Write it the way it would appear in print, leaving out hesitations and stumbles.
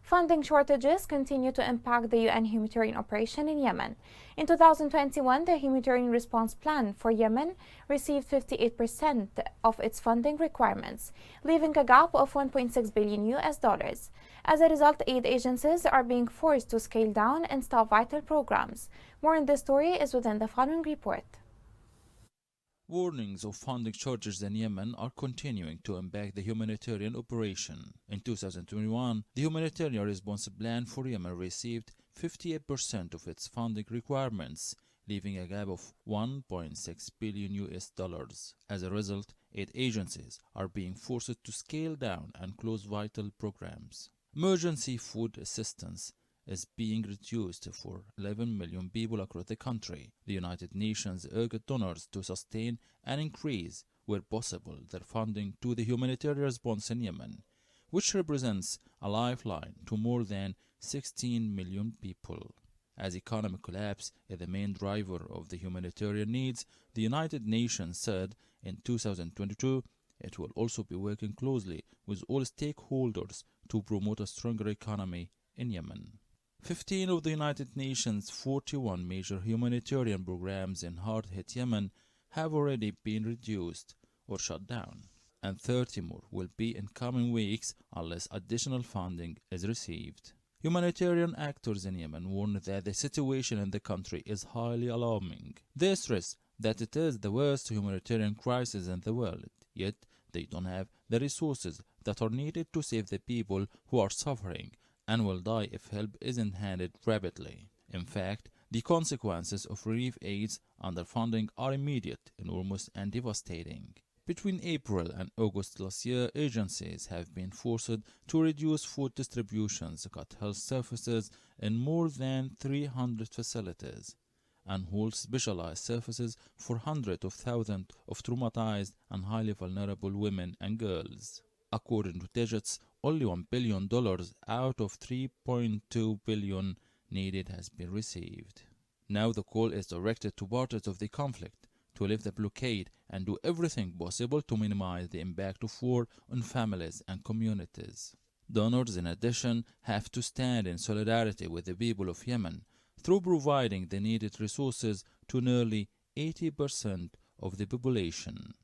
Funding shortages continue to impact the UN humanitarian operation in Yemen. In 2021, the Humanitarian Response Plan for Yemen received 58% of its funding requirements, leaving a gap of 1.6 billion US dollars. As a result, aid agencies are being forced to scale down and stop vital programs. More on this story is within the following report. Warnings of funding shortages in Yemen are continuing to impact the humanitarian operation. In 2021, the Humanitarian Response Plan for Yemen received 58% of its funding requirements, leaving a gap of 1.6 billion US dollars. As a result, aid agencies are being forced to scale down and close vital programs. Emergency food assistance is being reduced for 11 million people across the country. The United Nations urged donors to sustain and increase, where possible, their funding to the humanitarian response in Yemen, which represents a lifeline to more than 16 million people. As economic collapse is the main driver of the humanitarian needs, the United Nations said in 2022 it will also be working closely with all stakeholders to promote a stronger economy in Yemen. 15 of the United Nations' 41 major humanitarian programs in hard-hit Yemen have already been reduced or shut down, and 30 more will be in coming weeks unless additional funding is received. Humanitarian actors in Yemen warn that the situation in the country is highly alarming. They stress that it is the worst humanitarian crisis in the world, yet they don't have the resources that are needed to save the people who are suffering and will die if help isn't handed rapidly. In fact, the consequences of relief aids underfunding are immediate, enormous, and devastating. Between April and August last year, agencies have been forced to reduce food distributions, cut health services in more than 300 facilities, and hold specialized services for hundreds of thousands of traumatized and highly vulnerable women and girls. According to digits, only $1 billion out of $3.2 billion needed has been received. Now the call is directed to parties of the conflict to lift the blockade and do everything possible to minimize the impact of war on families and communities. Donors, in addition, have to stand in solidarity with the people of Yemen through providing the needed resources to nearly 80% of the population.